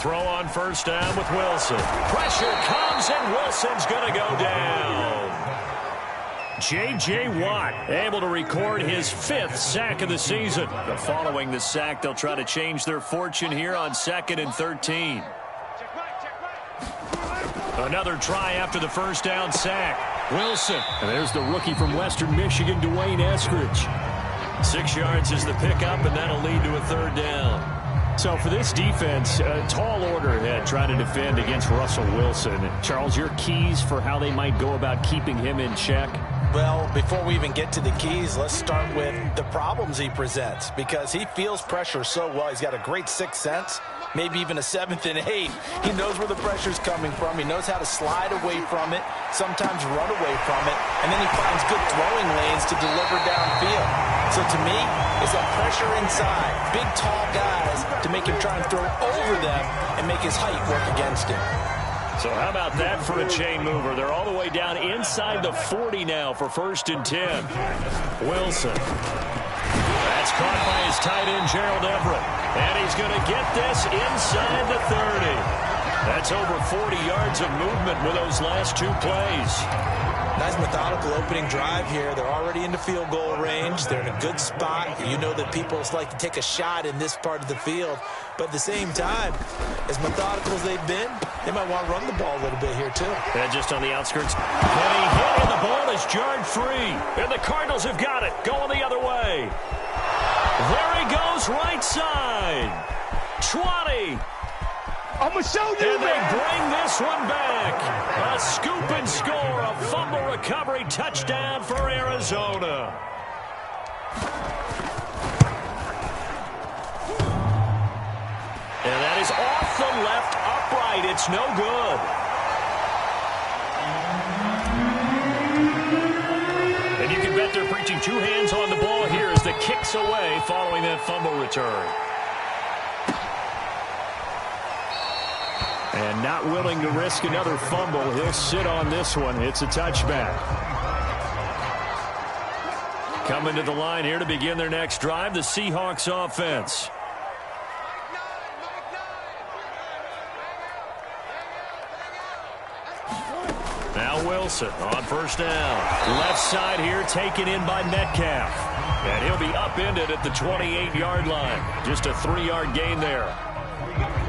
throw on first down with Wilson. Pressure comes, and Wilson's going to go down. J.J. Watt able to record his 5th sack of the season. But following the sack, they'll try to change their fortune here on 2nd and 13. Another try after the first down sack. Wilson. And there's the rookie from Western Michigan, Dwayne Eskridge. 6 yards is the pickup, and that'll lead to a 3rd down. So for this defense, a tall order ahead trying to defend against Russell Wilson. Charles, your keys for how they might go about keeping him in check? Well, before we even get to the keys, let's start with the problems he presents, because he feels pressure so well. He's got a great 6th sense, maybe even a 7th and 8th. He knows where the pressure's coming from. He knows how to slide away from it, sometimes run away from it, and then he finds good throwing lanes to deliver downfield. So to me, it's that pressure inside, big, tall guys to make him try and throw over them and make his height work against him. So how about that for a chain mover? They're all the way down inside the 40 now for 1st and 10. Wilson. That's caught by his tight end, Gerald Everett. And he's going to get this inside the 30. That's over 40 yards of movement with those last 2 plays. Nice methodical opening drive here. They're already in the field goal range. They're in a good spot. You know that people like to take a shot in this part of the field. But at the same time, as methodical as they've been, they might want to run the ball a little bit here too. And just on the outskirts. And he hit, and the ball is jarred free. And the Cardinals have got it. Going the other way. There he goes, right side. 20. I'm going to show you, and they bring this one back. A scoop and score, a fumble recovery touchdown for Arizona. And that is off the left upright. It's no good. And you can bet they're preaching 2 hands on the ball here as the kick's away following that fumble return. And not willing to risk another fumble. He'll sit on this one. It's a touchback. Coming to the line here to begin their next drive, the Seahawks offense. Now Wilson on first down. Left side here taken in by Metcalf. And he'll be upended at the 28-yard line. Just a 3-yard gain there.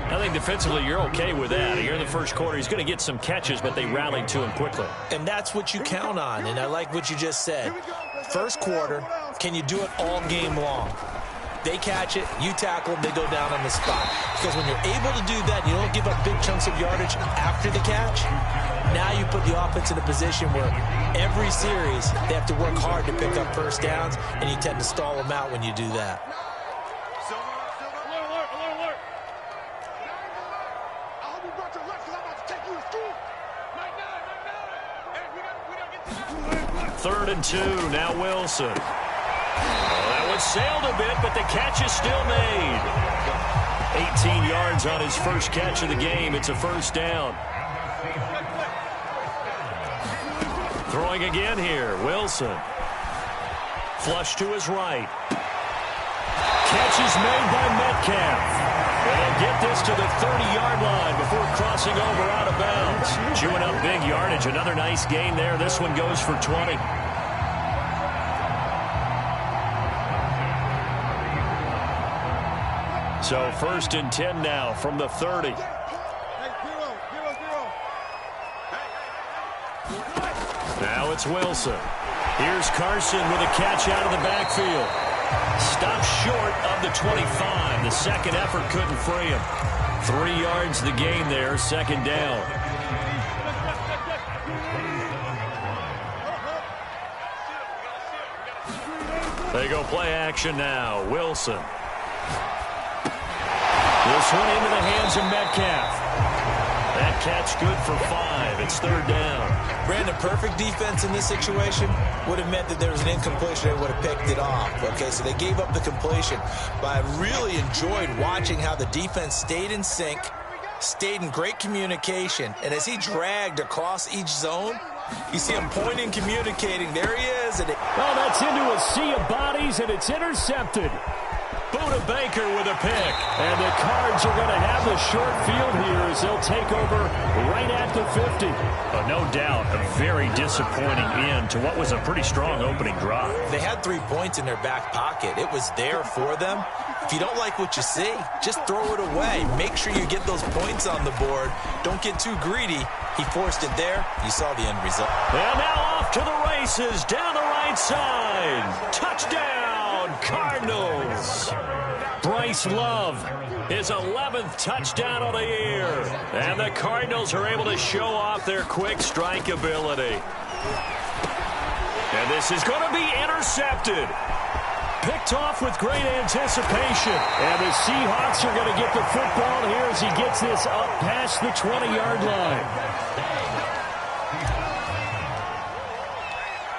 I think defensively you're okay with that. Here in the first quarter, he's going to get some catches, but they rallied to him quickly. And that's what you count on, and I like what you just said. First quarter, can you do it all game long? They catch it, you tackle them, they go down on the spot. Because when you're able to do that, you don't give up big chunks of yardage after the catch. Now you put the offense in a position where every series they have to work hard to pick up first downs, and you tend to stall them out when you do that. Third and 2, now Wilson. That one sailed a bit, but the catch is still made. 18 yards on his first catch of the game. It's a first down. Throwing again here, Wilson. Flush to his right. Catch is made by Metcalf. And he'll get this to the 30-yard line before crossing over out of bounds. Chewing up big yardage. Another nice gain there. This one goes for 20. So 1st and 10 now from the 30. Now it's Wilson. Here's Carson with a catch out of the backfield. Stopped short of the 25. The second effort couldn't free him. 3 yards the gain there, 2nd down. They go play action now. Wilson. This one into the hands of Metcalf. That catch good for 5. It's 3rd down. Brandon, perfect defense in this situation would have meant that there was an incompletion. They would have picked it off. Okay, so they gave up the completion. But I really enjoyed watching how the defense stayed in sync, stayed in great communication. And as he dragged across each zone, you see him pointing, communicating. There he is. And that's into a sea of bodies, and it's intercepted. Buda Baker with a pick. And the Cards are going to have the short field here as they'll take over right at the 50. No doubt a very disappointing end to what was a pretty strong opening drive. They had 3 points in their back pocket. It was there for them. If you don't like what you see, just throw it away. Make sure you get those points on the board. Don't get too greedy. He forced it there. You saw the end result. And now off to the races down the right side. Touchdown, Cardinals. Bryce Love, his 11th touchdown of the year. And the Cardinals are able to show off their quick strike ability. And this is going to be intercepted. Picked off with great anticipation. And the Seahawks are going to get the football here as he gets this up past the 20-yard line.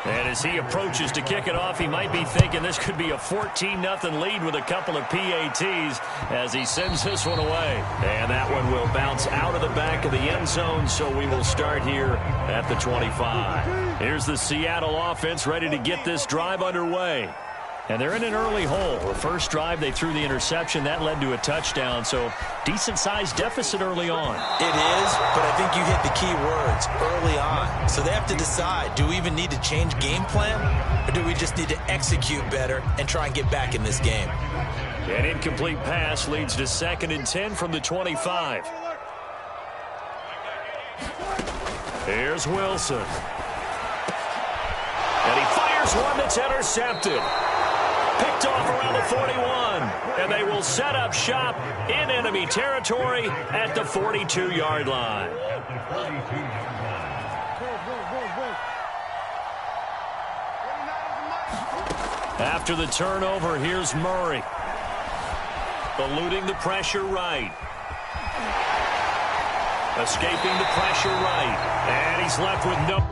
And as he approaches to kick it off, he might be thinking this could be a 14-0 lead with a couple of PATs as he sends this one away. And that one will bounce out of the back of the end zone, so we will start here at the 25. Here's the Seattle offense ready to get this drive underway. And they're in an early hole. The first drive, they threw the interception. That led to a touchdown, so decent-sized deficit early on. It is, but I think you hit the key words, early on. So they have to decide, do we even need to change game plan, or do we just need to execute better and try and get back in this game? An incomplete pass leads to 2nd and 10 from the 25. Here's Wilson. And he fires one that's intercepted. Picked off around the 41, and they will set up shop in enemy territory at the 42-yard line. After the turnover, here's Murray. Eluding the pressure right. Escaping the pressure right. And he's left with no...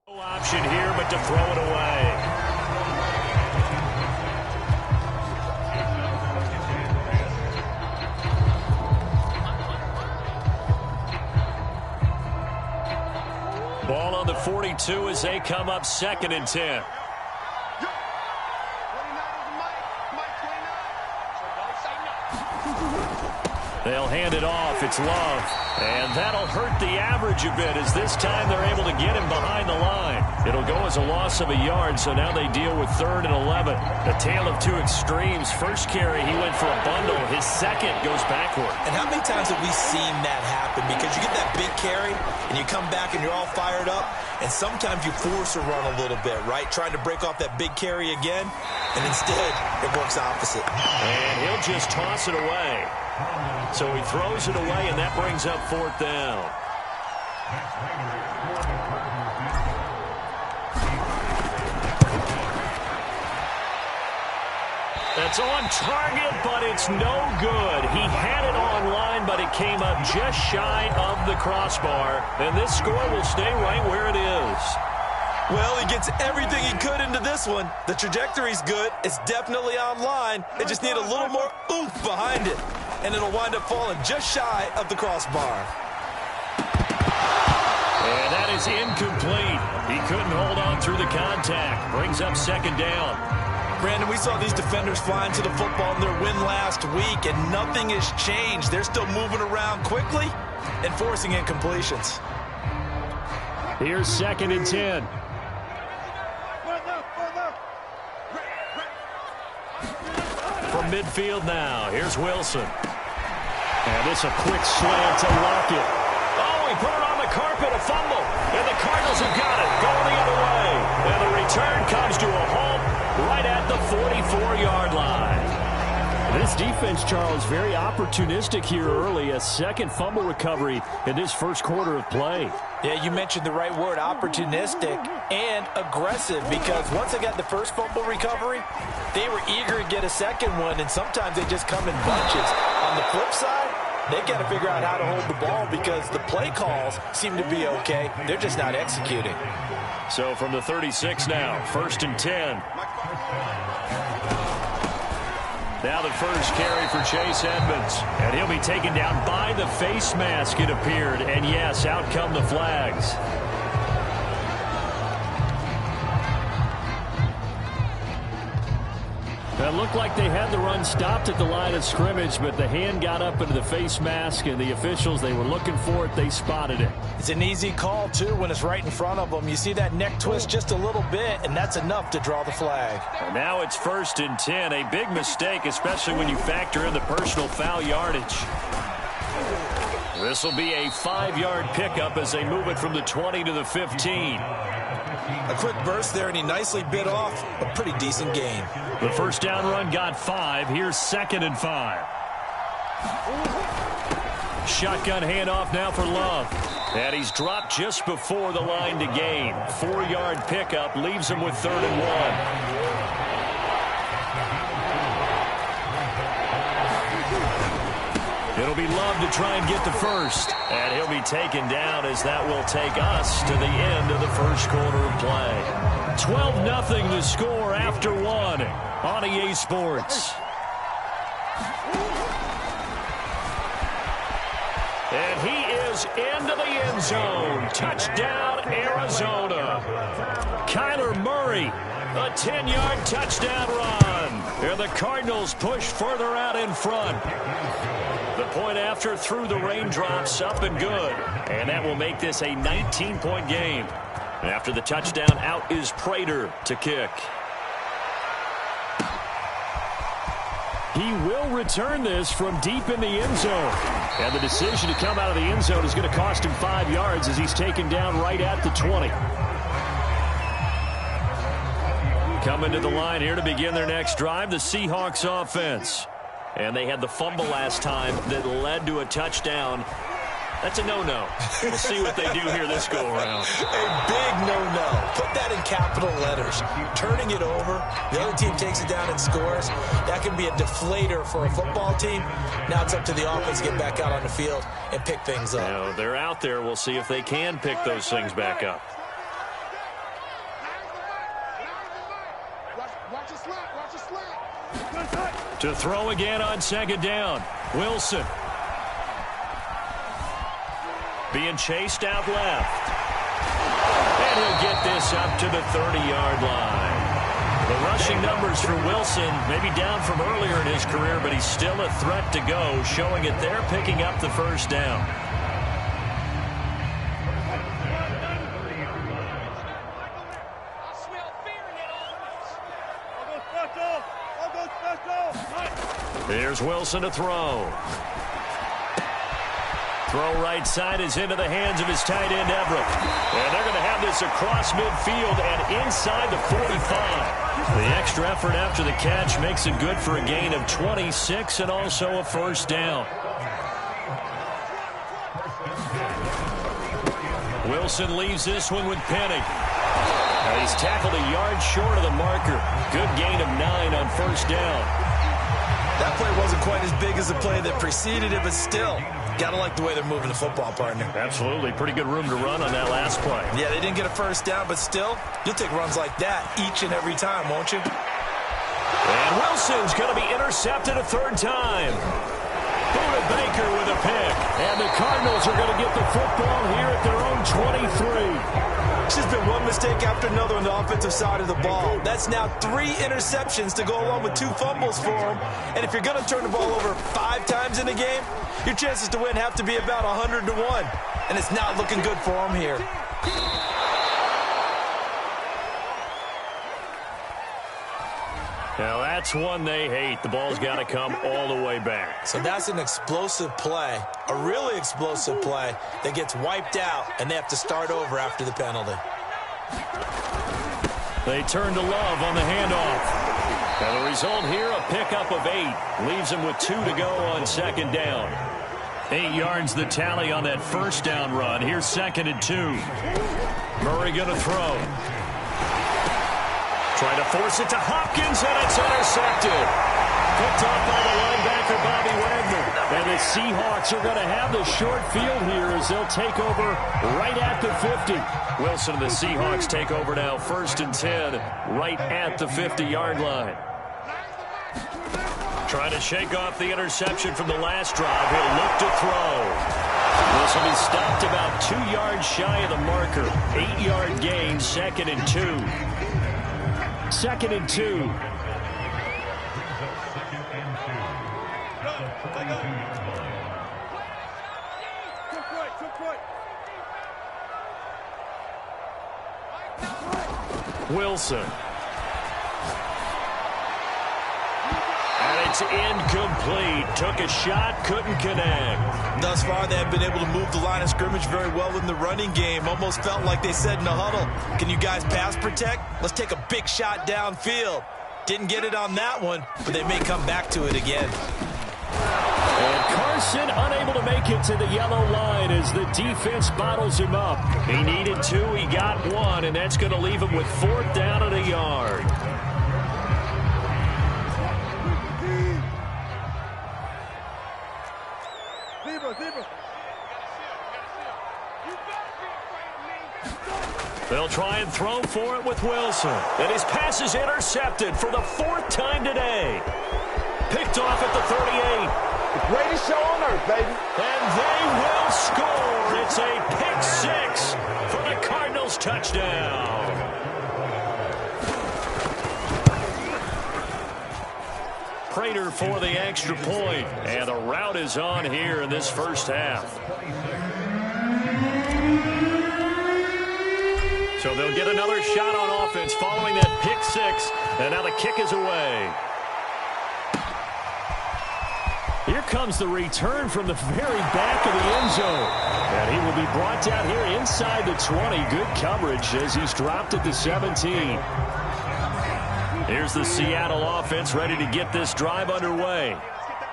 option here, but to throw it away. Ball on the 42 as they come up 2nd and 10. They'll hand it off. It's Love. And that'll hurt the average a bit as this time they're able to get him behind the line. It'll go as a loss of a yard, so now they deal with 3rd and 11. A tale of two extremes. First carry, he went for a bundle. His second goes backward. And how many times have we seen that happen? Because you get that big carry, and you come back and you're all fired up, and sometimes you force a run a little bit, right? Trying to break off that big carry again, and instead it works opposite. And he'll just toss it away. So he throws it away, and that brings up 4th down. That's on target, but it's no good. He had it on line, but it came up just shy of the crossbar. And this score will stay right where it is. Well, he gets everything he could into this one. The trajectory's good. It's definitely on line. They just need a little more oomph behind it. And it'll wind up falling just shy of the crossbar. And that is incomplete. He couldn't hold on through the contact. Brings up 2nd down. Brandon, we saw these defenders flying to the football in their win last week, and nothing has changed. They're still moving around quickly and forcing incompletions. Here's 2nd and 10. From midfield now, here's Wilson. And this a quick slant to Lockett. Oh, he put it on the carpet, a fumble. And the Cardinals have got it, going the other way. And the return comes to a halt right at the 44-yard line. This defense, Charles, very opportunistic here early. A second fumble recovery in this first quarter of play. Yeah, you mentioned the right word, opportunistic and aggressive, because once they got the first fumble recovery, they were eager to get a second one, and sometimes they just come in bunches. On the flip side, they got to figure out how to hold the ball because the play calls seem to be okay. They're just not executing. So from the 36 now, 1st and 10. Now the first carry for Chase Edmonds. And he'll be taken down by the face mask, it appeared. And yes, out come the flags. It looked like they had the run stopped at the line of scrimmage, but the hand got up into the face mask, and the officials, they were looking for it. They spotted it. It's an easy call, too, when it's right in front of them. You see that neck twist just a little bit, and that's enough to draw the flag. And now it's 1st and 10. A big mistake, especially when you factor in the personal foul yardage. This will be a 5-yard pickup as they move it from the 20 to the 15. A quick burst there, and he nicely bit off a pretty decent gain. The first down run got 5. Here's 2nd and 5. Shotgun handoff now for Love. And he's dropped just before the line to gain. 4-yard pickup leaves him with 3rd and 1. It'll be Love to try and get the first. And he'll be taken down as that will take us to the end of the first quarter of play. 12-0 the score after 1 on EA Sports. And he is into the end zone. Touchdown, Arizona. Kyler Murray, a 10-yard touchdown run. And the Cardinals push further out in front. The point after through the raindrops, up and good. And that will make this a 19-point game. After the touchdown, out is Prater to kick. He will return this from deep in the end zone. And the decision to come out of the end zone is going to cost him 5 yards as he's taken down right at the 20. Coming to the line here to begin their next drive, the Seahawks offense. And they had the fumble last time that led to a touchdown. That's a no-no. We'll see what they do here this go-around. A big no-no. Put that in capital letters. Turning it over, the other team takes it down and scores. That can be a deflator for a football team. Now it's up to the offense to get back out on the field and pick things up. You know, they're out there. We'll see if they can pick those things back up. To throw again on 2nd down. Wilson. Being chased out left. And he'll get this up to the 30-yard line. The rushing numbers for Wilson maybe down from earlier in his career, but he's still a threat to go, showing it there, picking up the first down. Here's Wilson to throw. Throw right side is into the hands of his tight end, Everett. And they're going to have this across midfield and inside the 45. The extra effort after the catch makes it good for a gain of 26 and also a first down. Wilson leaves this one with Penning. Now he's tackled a yard short of the marker. Good gain of 9 on first down. That play wasn't quite as big as the play that preceded it, but still, gotta like the way they're moving the football, partner. Absolutely. Pretty good room to run on that last play. Yeah, they didn't get a first down, but still, you'll take runs like that each and every time, won't you? And Wilson's going to be intercepted a 3rd time. Buda Baker with a pick. And the Cardinals are going to get the football here at their own 23. It's just been one mistake after another on the offensive side of the ball. That's now 3 interceptions to go along with 2 fumbles for them. And if you're going to turn the ball over 5 times in a game, your chances to win have to be about 100 to 1. And it's not looking good for them here. Now that's one they hate. The ball's got to come all the way back. So that's an explosive play, a really explosive play that gets wiped out, and they have to start over after the penalty. They turn to Love on the handoff. And the result here, a pickup of 8. Leaves him with 2 to go on second down. 8 yards the tally on that first down run. Here's 2nd and 2. Murray going to throw. Trying to force it to Hopkins, and it's intercepted. Picked off by the linebacker, Bobby Wagner. And the Seahawks are going to have the short field here as they'll take over right at the 50. Wilson and the Seahawks take over now, 1st and 10, right at the 50-yard line. Trying to shake off the interception from the last drive. He'll look to throw. This will be stopped about 2 yards shy of the marker. 8-yard gain, 2nd and 2. 2nd and 2. Wilson. And it's incomplete. Took a shot, couldn't connect. Thus far, they have been able to move the line of scrimmage very well in the running game. Almost felt like they said in the huddle, can you guys pass protect? Let's take a big shot downfield. Didn't get it on that one, but they may come back to it again. And Carson unable to make it to the yellow line as the defense bottles him up. He needed 2, he got 1, and that's going to leave him with 4th down and a yard. They'll try and throw for it with Wilson. And his pass is intercepted for the 4th time today. Picked off at the 38. Greatest show on earth, baby. And they will score. It's a pick 6 for the Cardinals touchdown. Prater for the extra point. And the route is on here in this first half. So they'll get another shot on offense following that pick 6. And now the kick is away. Here comes the return from the very back of the end zone. And he will be brought down here inside the 20. Good coverage as he's dropped at the 17. Here's the Seattle offense ready to get this drive underway.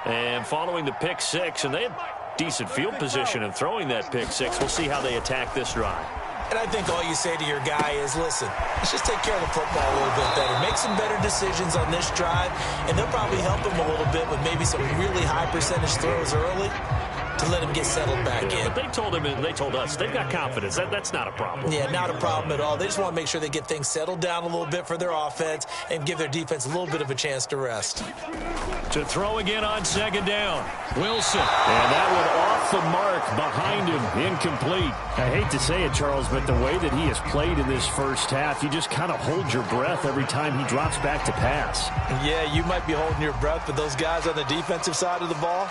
And following the pick 6, and they have decent field position in throwing that pick 6. We'll see how they attack this drive. And I think all you say to your guy is, listen, let's just take care of the football a little bit better. Make some better decisions on this drive, and they'll probably help him a little bit with maybe some really high percentage throws early to let him get settled back in. But they told him, and they told us, they've got confidence. That's not a problem. Yeah, not a problem at all. They just want to make sure they get things settled down a little bit for their offense and give their defense a little bit of a chance to rest. To throw again on 2nd down. Wilson. And that one off the mark behind him. Incomplete. I hate to say it, Charles, but the way that he has played in this first half, you just kind of hold your breath every time he drops back to pass. Yeah, you might be holding your breath, but those guys on the defensive side of the ball,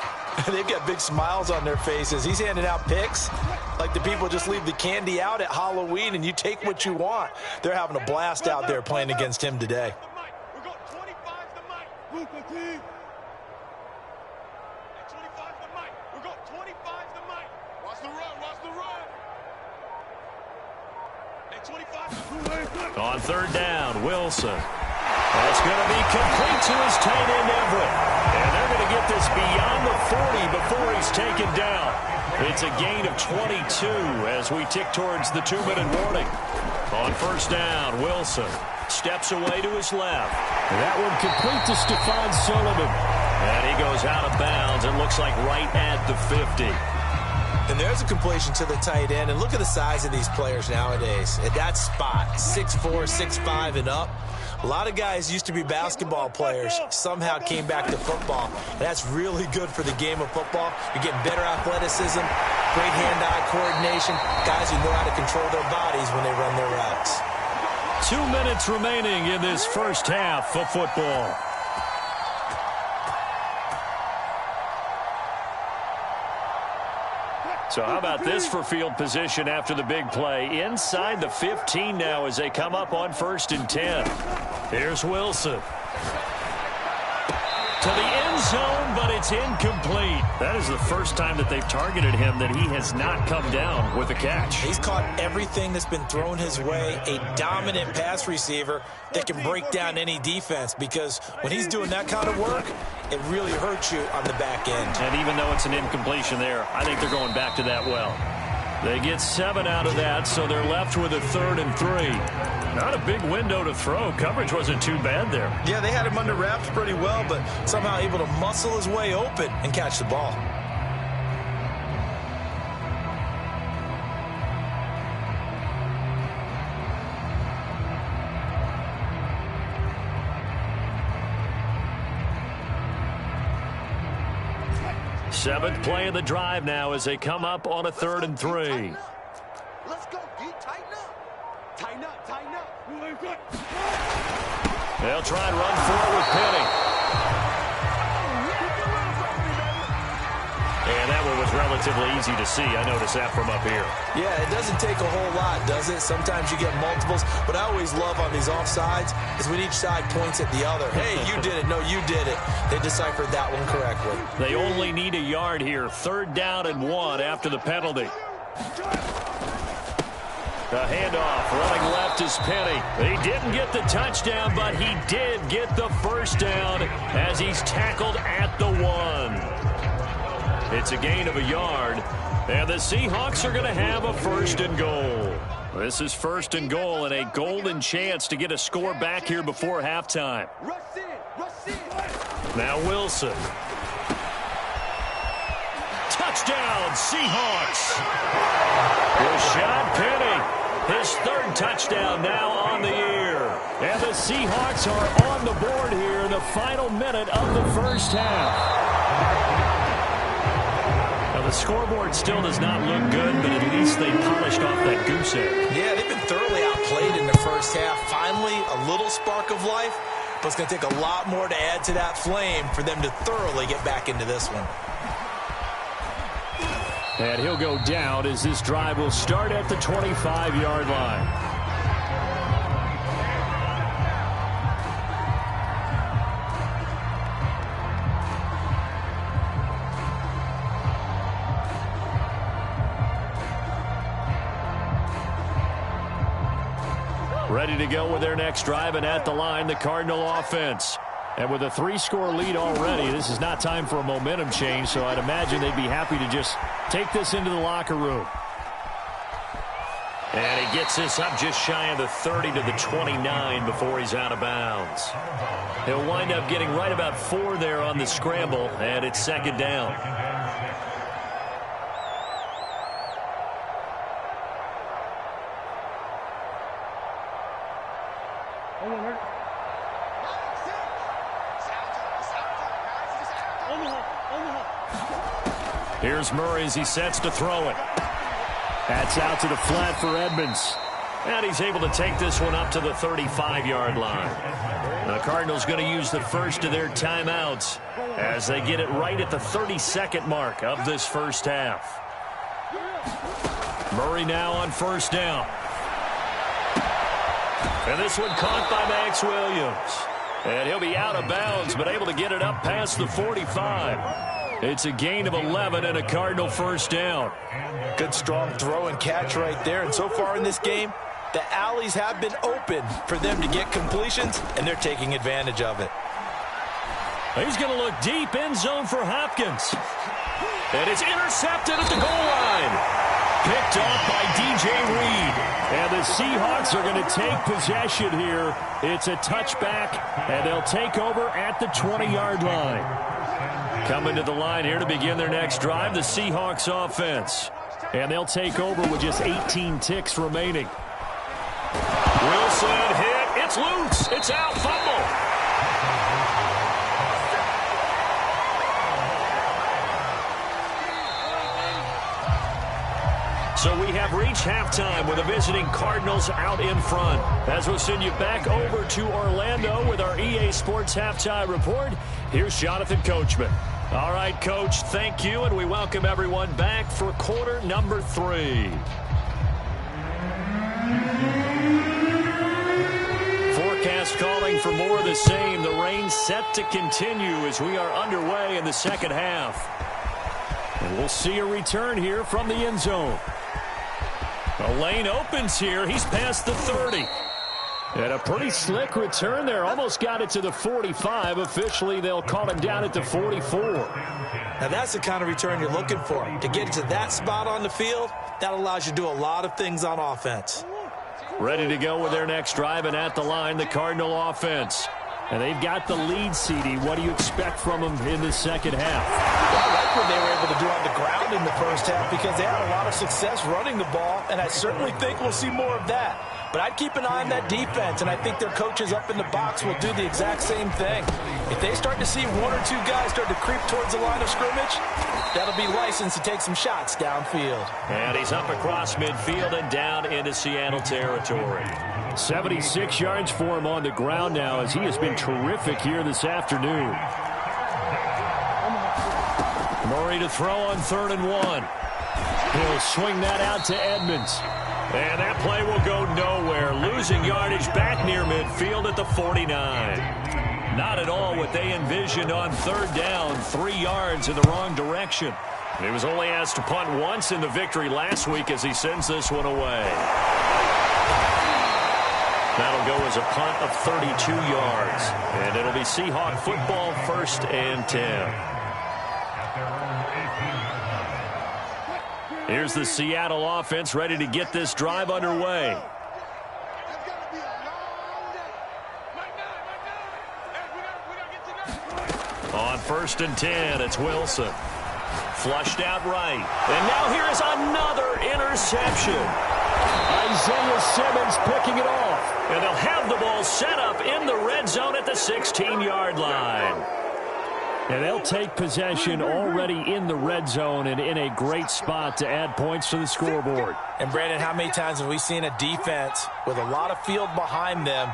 they've got big smiles on their faces. He's handing out picks like the people just leave the candy out at Halloween and you take what you want. They're having a blast out there playing against him today. On 3rd down, Wilson. That's going to be complete to his tight end, Everett. And they're going to get this beyond the 40 before he's taken down. It's a gain of 22 as we tick towards the 2-minute warning. On 1st down, Wilson steps away to his left. That one complete to Stephon Sullivan. And he goes out of bounds and looks like right at the 50. And there's a completion to the tight end. And look at the size of these players nowadays. At that spot, 6'4", 6'5", and up. A lot of guys used to be basketball players, somehow came back to football. And that's really good for the game of football. You're getting better athleticism, great hand-eye coordination, guys who know how to control their bodies when they run their routes. 2 minutes remaining in this first half of football. So how about this for field position after the big play? Inside the 15 now as they come up on 1st and 10. Here's Wilson. To the end zone, but it's incomplete. That is the first time that they've targeted him that he has not come down with a catch. He's caught everything that's been thrown his way. A dominant pass receiver that can break down any defense, because when he's doing that kind of work, it really hurts you on the back end. And even though it's an incompletion there, I think they're going back to that well. They get 7 out of that, so they're left with a 3rd and 3. Not a big window to throw. Coverage wasn't too bad there. Yeah, they had him under wraps pretty well, but somehow able to muscle his way open and catch the ball. Seventh play of the drive now as they come up on a 3rd and 3. Let's go, D. Tighten up. Tighten up, tighten up. They'll try and run for it with Penny. And that one was relatively easy to see. I noticed that from up here. Yeah, it doesn't take a whole lot, does it? Sometimes you get multiples, but I always love on these offsides is when each side points at the other. Hey, you did it. No, you did it. They deciphered that one correctly. They only need a yard here. 3rd down and 1 after the penalty. The handoff, running left is Penny. He didn't get the touchdown, but he did get the first down as he's tackled at the 1. It's a gain of a yard, and the Seahawks are going to have a 1st and goal. This is 1st and goal and a golden chance to get a score back here before halftime. Now Wilson. Touchdown, Seahawks. Rashad Penny, his 3rd touchdown now on the year. And the Seahawks are on the board here in the final minute of the first half. The scoreboard still does not look good, but at least they polished off that goose egg. Yeah, they've been thoroughly outplayed in the first half. Finally, a little spark of life, but it's going to take a lot more to add to that flame for them to thoroughly get back into this one. And he'll go down as this drive will start at the 25-yard line. Ready to go with their next drive, and at the line, the Cardinal offense. And with a 3-score lead already, this is not time for a momentum change, so I'd imagine they'd be happy to just take this into the locker room. And he gets this up just shy of the 30 to the 29 before he's out of bounds. He'll wind up getting right about 4 there on the scramble, and it's 2nd down. Here's Murray as he sets to throw it. That's out to the flat for Edmonds. And he's able to take this one up to the 35-yard line. The Cardinals going to use the first of their timeouts as they get it right at the 32nd mark of this first half. Murray now on 1st down. And this one caught by Max Williams. And he'll be out of bounds, but able to get it up past the 45. It's a gain of 11 and a Cardinal 1st down. Good strong throw and catch right there. And so far in this game, the alleys have been open for them to get completions, and they're taking advantage of it. He's going to look deep end zone for Hopkins. And it's intercepted at the goal line. Picked off by DJ Reed. And the Seahawks are going to take possession here. It's a touchback, and they'll take over at the 20-yard line. Coming to the line here to begin their next drive, the Seahawks offense. And they'll take over with just 18 ticks remaining. Wilson hit. It's loose. It's out. Fumble. So we have reached halftime with the visiting Cardinals out in front. As we'll send you back over to Orlando with our EA Sports Halftime Report, here's Jonathan Coachman. All right, Coach, thank you, and we welcome everyone back for quarter number 3. Forecast calling for more of the same. The rain set to continue as we are underway in the second half. And we'll see a return here from the end zone. The lane opens here. He's past the 30. And a pretty slick return there. Almost got it to the 45. Officially, they'll call him down at the 44. Now, that's the kind of return you're looking for. To get it to that spot on the field, that allows you to do a lot of things on offense. Ready to go with their next drive, and at the line, the Cardinal offense. And they've got the lead, CD. What do you expect from them in the second half? Well, I like what they were able to do on the ground in the first half because they had a lot of success running the ball, and I certainly think we'll see more of that. But I'd keep an eye on that defense, and I think their coaches up in the box will do the exact same thing. If they start to see one or two guys start to creep towards the line of scrimmage, that'll be licensed to take some shots downfield. And he's up across midfield and down into Seattle territory. 76 yards for him on the ground now as he has been terrific here this afternoon. Murray to throw on 3rd and 1. He'll swing that out to Edmonds. And that play will go nowhere. Losing yardage back near midfield at the 49. Not at all what they envisioned on 3rd down. 3 yards in the wrong direction. And he was only asked to punt once in the victory last week as he sends this one away. That'll go as a punt of 32 yards. And it'll be Seahawk football, 1st and 10. Here's the Seattle offense ready to get this drive underway. On 1st and 10, it's Wilson. Flushed out right. And now here is another interception. Isaiah Simmons picking it off. And they'll have the ball set up in the red zone at the 16-yard line. And they'll take possession already in the red zone and in a great spot to add points to the scoreboard. And, Brandon, how many times have we seen a defense with a lot of field behind them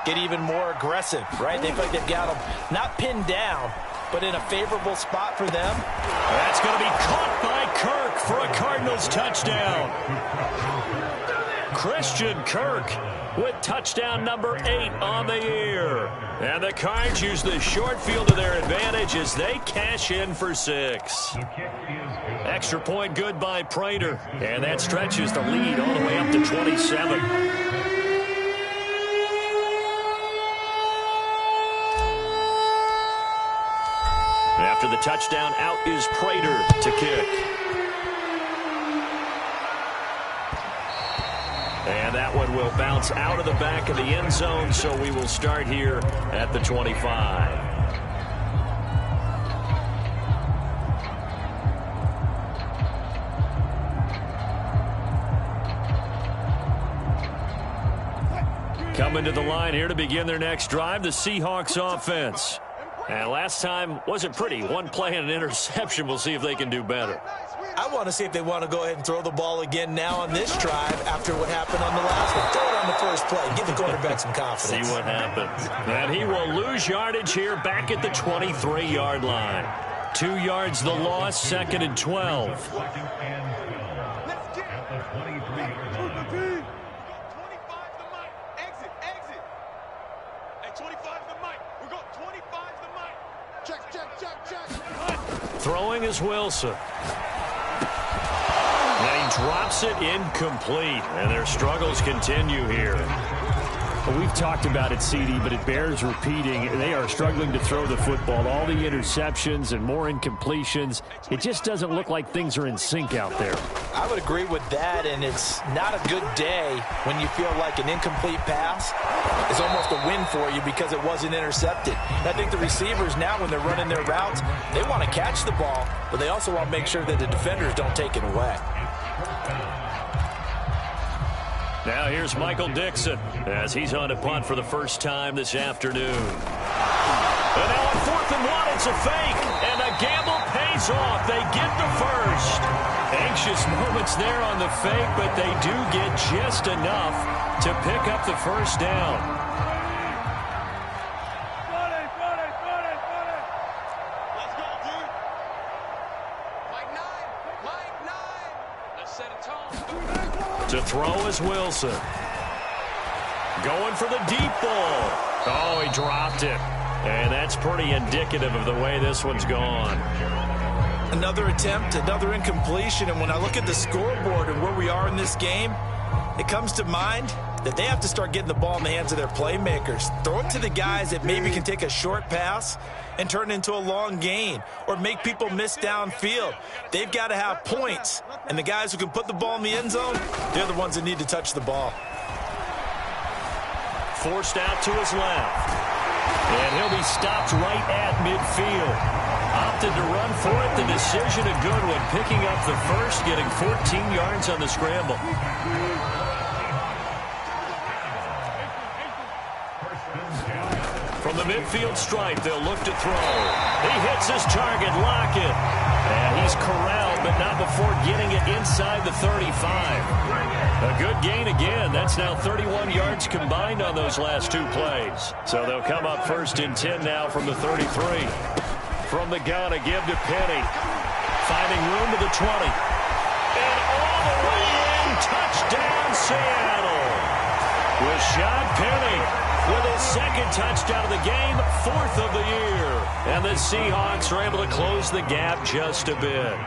get even more aggressive, right? They feel like they've got them not pinned down, but in a favorable spot for them. That's going to be caught by Kirk for a Cardinals touchdown. Christian Kirk with touchdown number 8 on the year. And the Cards use the short field to their advantage as they cash in for 6. Extra point good by Prater. And that stretches the lead all the way up to 27. After the touchdown, out is Prater to kick. And that one will bounce out of the back of the end zone, so we will start here at the 25. Coming to the line here to begin their next drive, the Seahawks offense. And last time wasn't pretty. One play and an interception. We'll see if they can do better. I want to see if they want to go ahead and throw the ball again now on this drive after what happened on the last one. Throw it on the first play. Give the quarterback some confidence. See what happens. And he will lose yardage here back at the 23-yard line. 2 yards the loss, 2nd and 12. Throwing is Wilson. And he drops it incomplete. And their struggles continue here. Well, we've talked about it, CD, but it bears repeating. They are struggling to throw the football. All the interceptions and more incompletions. It just doesn't look like things are in sync out there. I would agree with that, and it's not a good day when you feel like an incomplete pass is almost a win for you because it wasn't intercepted. And I think the receivers now, when they're running their routes, they want to catch the ball, but they also want to make sure that the defenders don't take it away. Now here's Michael Dixon as he's on a punt for the first time this afternoon. And now on 4th and 1, it's a fake. And the gamble pays off. They get the first. Anxious moments there on the fake, but they do get just enough to pick up the first down. To throw is Wilson. Going for the deep ball. Oh, he dropped it. And that's pretty indicative of the way this one's gone. Another attempt, another incompletion, and when I look at the scoreboard and where we are in this game, it comes to mind that they have to start getting the ball in the hands of their playmakers. Throw it to the guys that maybe can take a short pass and turn it into a long gain or make people miss downfield. They've got to have points, and the guys who can put the ball in the end zone, they're the ones that need to touch the ball. Forced out to his left. And he'll be stopped right at midfield. Opted to run for it. The decision a good one. Picking up the first, getting 14 yards on the scramble. From the midfield stripe, they'll look to throw. He hits his target, Lockett. And he's corralled, but not before getting it inside the 35. A good gain again. That's now 31 yards combined on those last two plays. So they'll come up 1st and 10 now from the 33. From the gun, a give to Penny. Finding room to the 20. And all the way in, touchdown Seattle. Rashad Penny with his 2nd touchdown of the game, 4th of the year. And the Seahawks are able to close the gap just a bit.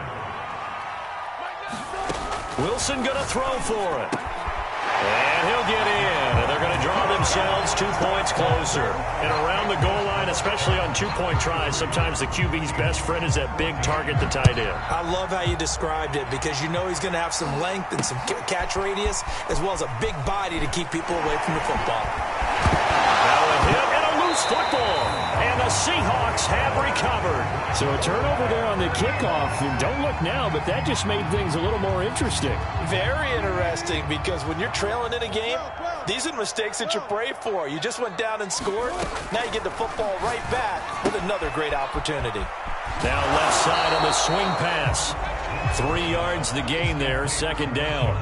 Wilson going to throw for it. And he'll get in. And they're going to draw themselves 2 points closer. And around the goal line, especially on 2-point tries, sometimes the QB's best friend is that big target, the tight end. I love how you described it because you know he's going to have some length and some catch radius as well as a big body to keep people away from the football. Now a hit and a loose football. And the Seahawks have recovered. So a turnover there on the kickoff. And don't look now, but that just made things a little more interesting. Very interesting because when you're trailing in a game, these are mistakes that you pray for. You just went down and scored. Now you get the football right back with another great opportunity. Now left side on the swing pass. 3 yards the gain there, 2nd down.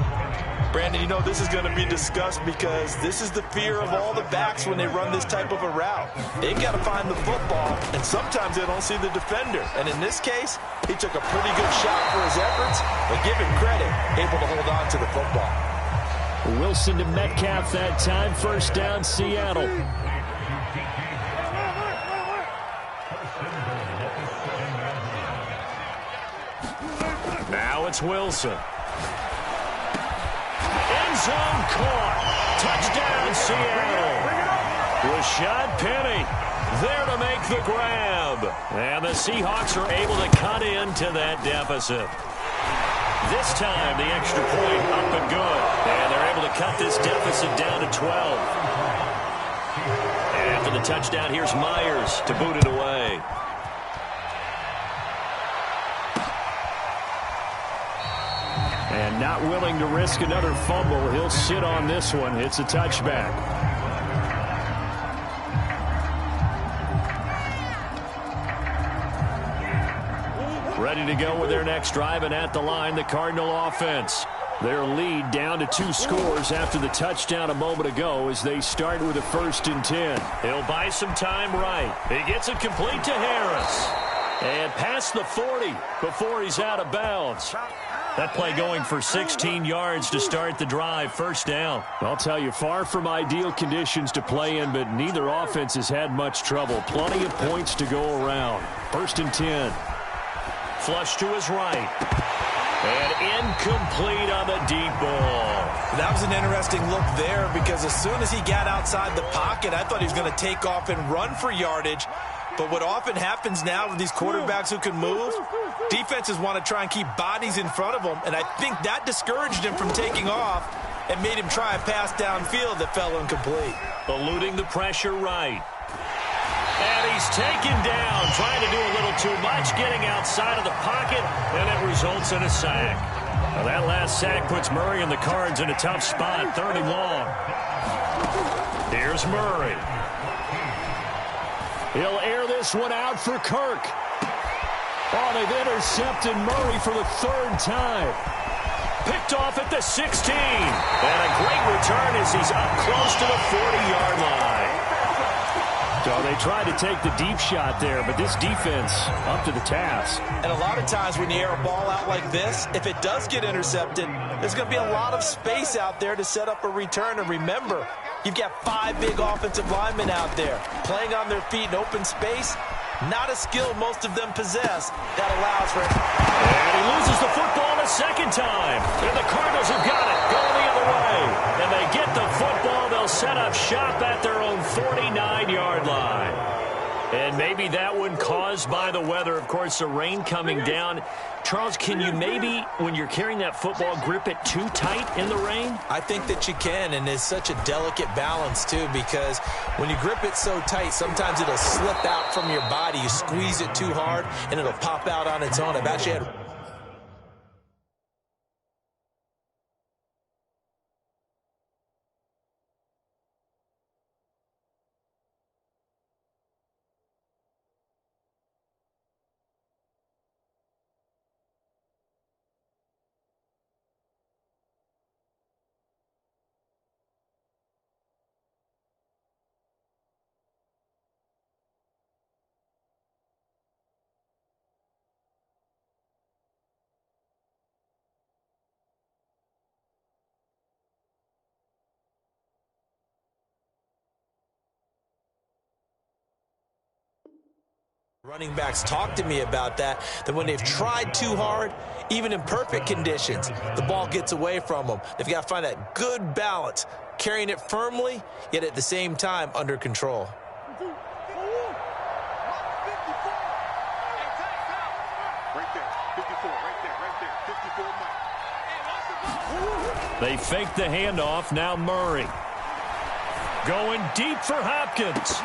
Brandon, you know this is going to be discussed because this is the fear of all the backs when they run this type of a route. They've got to find the football, and sometimes they don't see the defender. And in this case, he took a pretty good shot for his efforts, but give him credit, able to hold on to the football. Wilson to Metcalf that time, 1st down, Seattle. Now it's Wilson. End zone caught. Touchdown, Seattle. Rashad Penny there to make the grab. And the Seahawks are able to cut into that deficit. This time, the extra point up and good. And they're able to cut this deficit down to 12. And after the touchdown, here's Myers to boot it away. And not willing to risk another fumble. He'll sit on this one. It's a touchback. Ready to go with their next drive, and at the line, the Cardinal offense. Their lead down to 2 scores after the touchdown a moment ago as they start with a 1st and 10. He'll buy some time right. He gets it complete to Harris. And past the 40 before he's out of bounds. That play going for 16 yards to start the drive, 1st down. I'll tell you, far from ideal conditions to play in, but neither offense has had much trouble. Plenty of points to go around. 1st and 10. Flush to his right. And incomplete on the deep ball. That was an interesting look there because as soon as he got outside the pocket, I thought he was going to take off and run for yardage. But what often happens now with these quarterbacks who can move, defenses want to try and keep bodies in front of them, and I think that discouraged him from taking off and made him try a pass downfield that fell incomplete. Eluding the pressure right. And he's taken down, trying to do a little too much, getting outside of the pocket, and it results in a sack. Now that last sack puts Murray and the Cards in a tough spot, 3rd and long. Here's Murray. He'll air this one out for Kirk. Oh, they've intercepted Murray for the 3rd time. Picked off at the 16. And a great return as he's up close to the 40-yard line. So they tried to take the deep shot there, but this defense up to the task. And a lot of times when you air a ball out like this, if it does get intercepted, there's going to be a lot of space out there to set up a return. And remember, you've got 5 big offensive linemen out there playing on their feet in open space. Not a skill most of them possess. That allows for it. And he loses the football a second time. And the Cardinals have got it. Going the other way. And they get the football. They'll set up shop at their own 49-yard line. And maybe that one caused by the weather. Of course, the rain coming down. Charles, can you maybe, when you're carrying that football, grip it too tight in the rain? I think that you can, and it's such a delicate balance, too, because when you grip it so tight, sometimes it'll slip out from your body. You squeeze it too hard, and it'll pop out on its own. I've actually had... Running backs talk to me about that when they've tried too hard, even in perfect conditions, the ball gets away from them. They've got to find that good balance, carrying it firmly, yet at the same time under control. They fake the handoff. Now Murray. Going deep for Hopkins.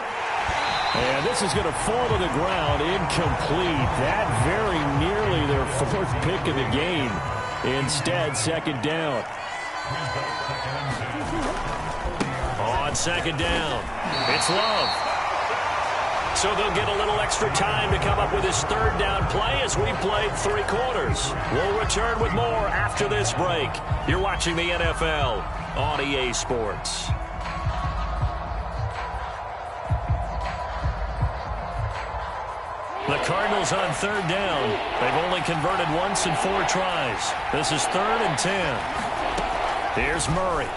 And this is going to fall to the ground, incomplete. That very nearly their 4th pick of the game. Instead, second down. On second down, it's Love. So they'll get a little extra time to come up with his 3rd down play as we played 3 quarters. We'll return with more after this break. You're watching the NFL on EA Sports. The Cardinals on 3rd down. They've only converted once in 4 tries. This is 3rd and 10. Here's Murray.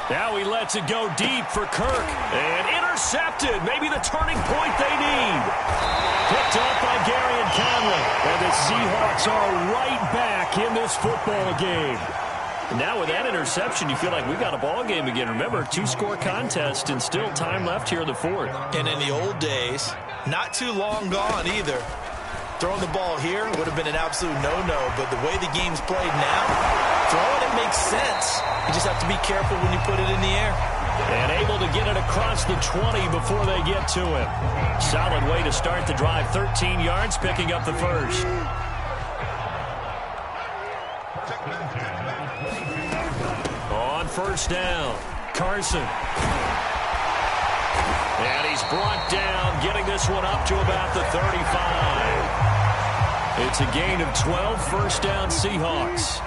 Now he lets it go deep for Kirk. And intercepted. Maybe the turning point they need. Picked up by Gary and Conley. And the Seahawks are right back in this football game. Now with that interception, you feel like we've got a ball game again. Remember, 2-score contest and still time left here in the 4th. And in the old days, not too long gone either. Throwing the ball here would have been an absolute no-no, but the way the game's played now, throwing it makes sense. You just have to be careful when you put it in the air. And able to get it across the 20 before they get to him. Solid way to start the drive. 13 yards, picking up the 1st. On 1st down, Carson. And he's brought down, getting this one up to about the 35. It's a gain of 12, 1st down Seahawks.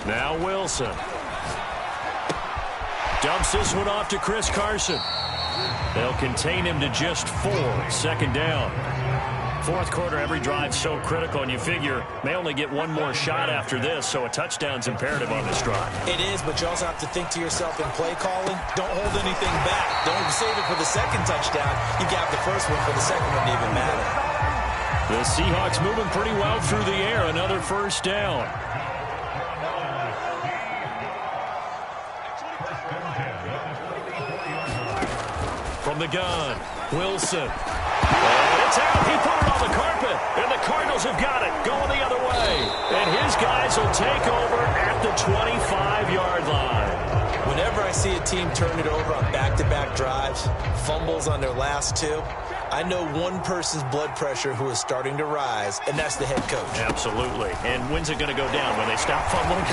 Now Wilson. Dumps this one off to Chris Carson. They'll contain him to just 4, 2nd down. 4th quarter, every drive so critical, and you figure may only get one more shot after this, so a touchdown's imperative on this drive. It is, but you also have to think to yourself in play calling, don't hold anything back. Don't save it for the 2nd touchdown. You got the 1st one for the 2nd one to even matter. The Seahawks moving pretty well through the air. Another 1st down. From the gun, Wilson. And it's out. He put it on the carpet. And the Cardinals have got it. Going the other way. And his guys will take over at the 25-yard line. Whenever I see a team turn it over on back-to-back drives, fumbles on their last 2, I know one person's blood pressure who is starting to rise, and that's the head coach. Absolutely. And when's it going to go down? When they stop fumbling?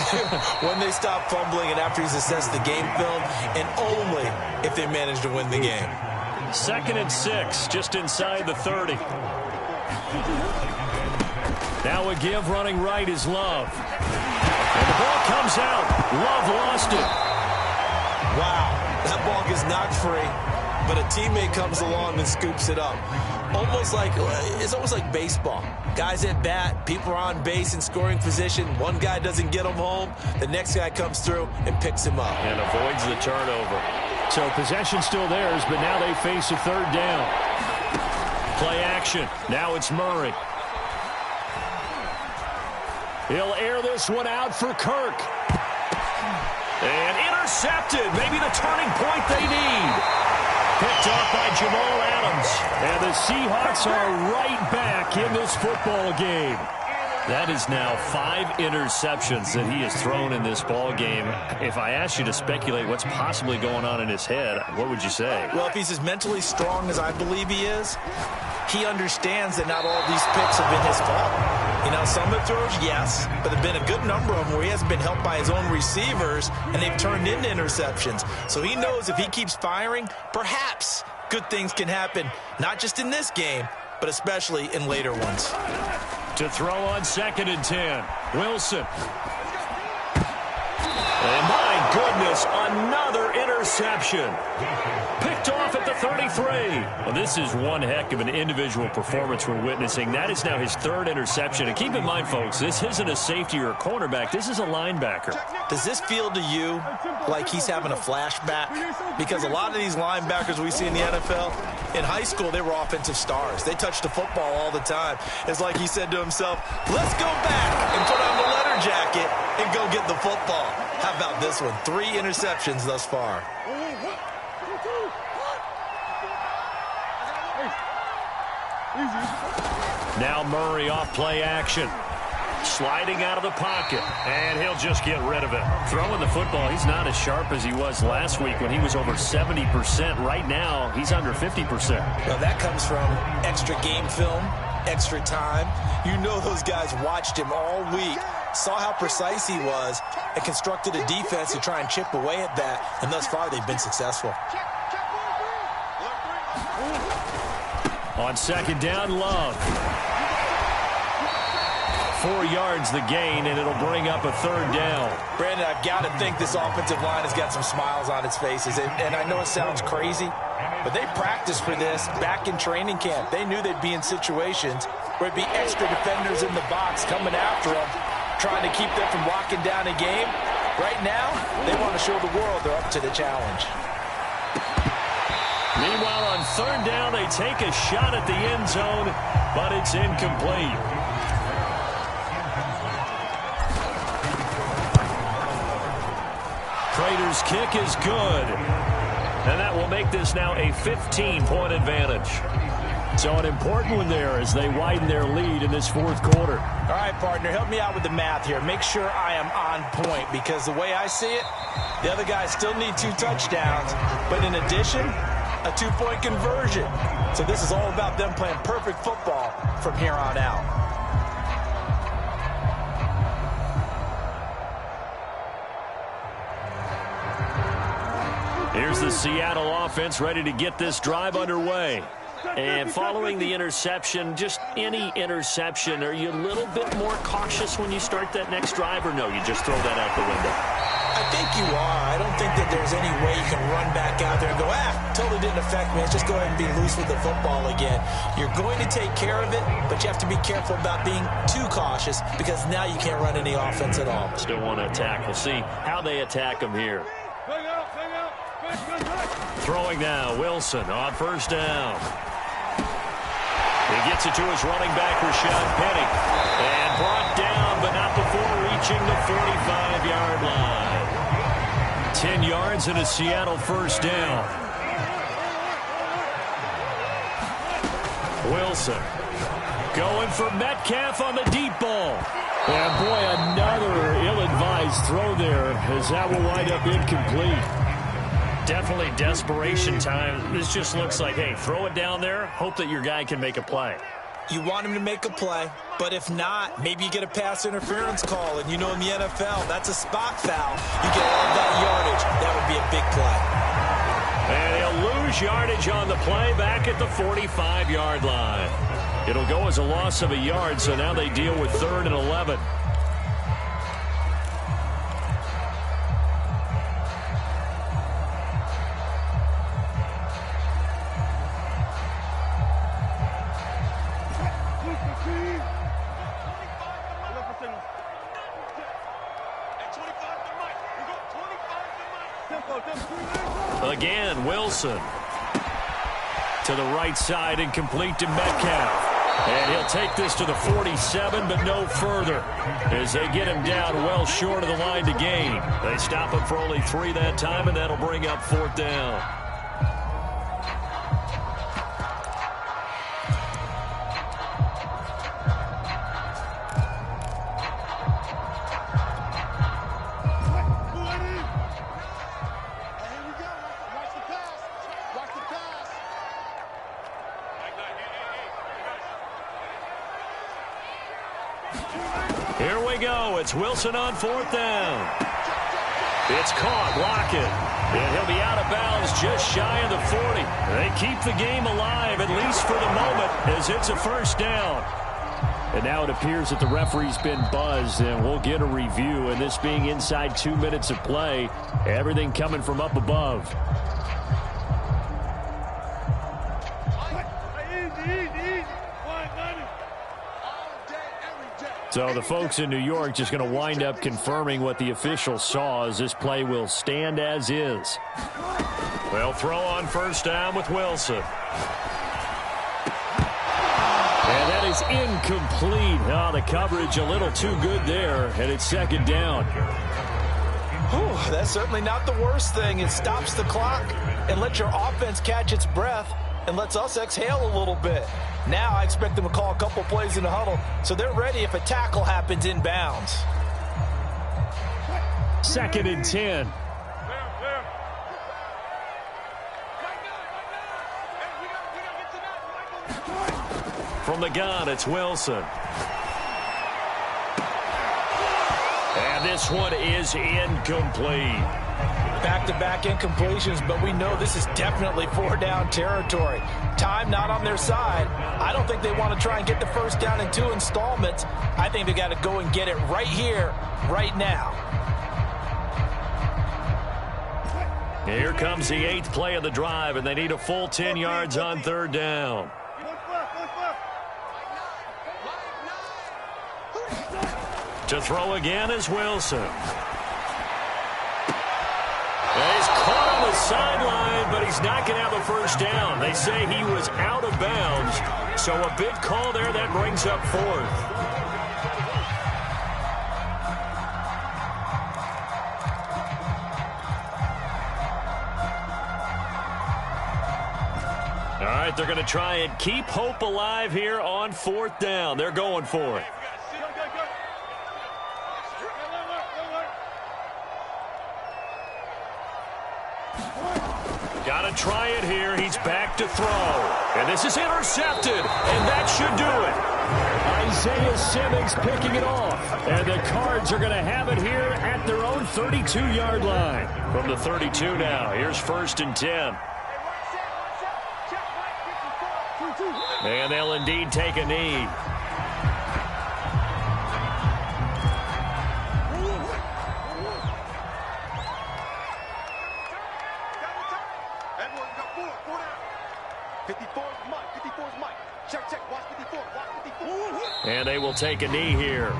When they stop fumbling and after he's assessed the game film, and only if they manage to win the game. 2nd and 6, just inside the 30. Now a give running right is Love. And the ball comes out. Love lost it. Wow, that ball gets knocked free, but a teammate comes along and scoops it up. It's almost like baseball. Guys at bat, people are on base in scoring position. One guy doesn't get him home. The next guy comes through and picks him up. And avoids the turnover. So possession still theirs, but now they face a third down. Play action. Now it's Murray. He'll air this one out for Kirk. And intercepted. Maybe the turning point they need. Picked off by Jamal Adams. And the Seahawks are right back in this football game. That is now 5 interceptions that he has thrown in this ball game. If I asked you to speculate what's possibly going on in his head, what would you say? Well, if he's as mentally strong as I believe he is, he understands that not all these picks have been his fault. You know, some of the throws, yes, but there have been a good number of them where he hasn't been helped by his own receivers, and they've turned into interceptions. So he knows if he keeps firing, perhaps good things can happen, not just in this game, but especially in later ones. To throw on 2nd and 10. Wilson. And my goodness, another interception. Picked off at the 33. Well, this is one heck of an individual performance we're witnessing. That is now his 3rd interception. And keep in mind, folks, this isn't a safety or a cornerback. This is a linebacker. Does this feel to you like he's having a flashback? Because a lot of these linebackers we see in the NFL, in high school, they were offensive stars. They touched the football all the time. It's like he said to himself, let's go back and put on the letter jacket and go get the football. How about this one? 3 interceptions thus far. Now Murray off play action. Sliding out of the pocket, and he'll just get rid of it. Throwing the football, he's not as sharp as he was last week when he was over 70%. Right now, he's under 50%. Well, that comes from extra game film, extra time. You know those guys watched him all week, saw how precise he was, and constructed a defense to try and chip away at that, and thus far they've been successful. On 2nd down, Love. 4 yards the gain, and it'll bring up a 3rd down. Brandon, I've got to think this offensive line has got some smiles on its faces. And I know it sounds crazy, but they practiced for this back in training camp. They knew they'd be in situations where it'd be extra defenders in the box coming after them, trying to keep them from locking down a game. Right now, they want to show the world they're up to the challenge. Meanwhile, on 3rd down, they take a shot at the end zone, but it's incomplete. Prater's kick is good. And that will make this now a 15-point advantage. So an important one there as they widen their lead in this 4th quarter. All right, partner, help me out with the math here. Make sure I am on point, because the way I see it, the other guys still need 2 touchdowns. But in addition, a 2-point conversion. So this is all about them playing perfect football from here on out. Here's the Seattle offense ready to get this drive underway. And following the interception, just any interception, are you a little bit more cautious when you start that next drive, or no, you just throw that out the window? I think you are. I don't think that there's any way you can run back out there and go, totally didn't affect me. Let's just go ahead and be loose with the football again. You're going to take care of it, but you have to be careful about being too cautious, because now you can't run any offense at all. Still want to attack. We'll see how they attack them here. Throwing now, Wilson on 1st down. He gets it to his running back, Rashad Penny. And brought down, but not before reaching the 45-yard line. 10 yards and a Seattle 1st down. Wilson going for Metcalf on the deep ball. And boy, another ill-advised throw there, as that will wind up incomplete. Definitely desperation time. This just looks like, hey, throw it down there, hope that your guy can make a play. You want him to make a play, but if not, maybe you get a pass interference call, and you know in the NFL, that's a spot foul. You get all that yardage. That would be a big play. And he'll lose yardage on the play back at the 45-yard line. It'll go as a loss of a yard, so now they deal with 3rd and 11. Again, Wilson. To the right side and complete to Metcalf. And he'll take this to the 47, but no further, as they get him down well short of the line to gain. They stop him for only 3 that time, and that'll bring up 4th down. Here we go. It's Wilson on 4th down. It's caught. Lockett. And he'll be out of bounds just shy of the 40. They keep the game alive, at least for the moment, as it's a 1st down. And now it appears that the referee's been buzzed, and we'll get a review. And this being inside 2 minutes of play, everything coming from up above. So the folks in New York just going to wind up confirming what the officials saw, as this play will stand as is. They'll throw on 1st down with Wilson. And that is incomplete. Oh, the coverage a little too good there, and it's 2nd down. Whew, that's certainly not the worst thing. It stops the clock and lets your offense catch its breath and lets us exhale a little bit. Now I expect them to call a couple plays in the huddle, so they're ready if a tackle happens inbounds. 2nd and 10. From the gun, it's Wilson. And this one is incomplete. Back-to-back incompletions, but we know this is definitely 4-down territory. Time not on their side. I don't think they want to try and get the 1st down in 2 installments. I think they got to go and get it right here, right now. Here comes the 8th play of the drive, and they need a full 10 yards on 3rd down. To throw again is Wilson. He's caught on the sideline, but he's not going to have a 1st down. They say he was out of bounds, so a big call there that brings up 4th. All right, they're going to try and keep hope alive here on 4th down. They're going for it. Got to try it here. He's back to throw. And this is intercepted. And that should do it. Isaiah Simmons picking it off. And the Cards are going to have it here at their own 32-yard line. From the 32 now, here's 1st and 10. And they'll indeed take a knee. And they will take a knee here.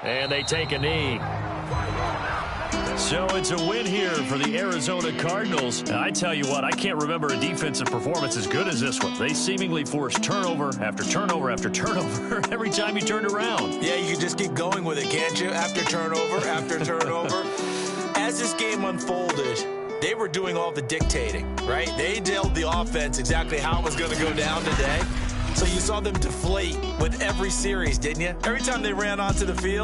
And they take a knee. So it's a win here for the Arizona Cardinals. And I tell you what, I can't remember a defensive performance as good as this one. They seemingly forced turnover after turnover after turnover every time you turned around. Yeah, you can just keep going with it, can't you? After turnover, after turnover. As this game unfolded, they were doing all the dictating, right? They told the offense exactly how it was going to go down today. So you saw them deflate with every series, didn't you? Every time they ran onto the field,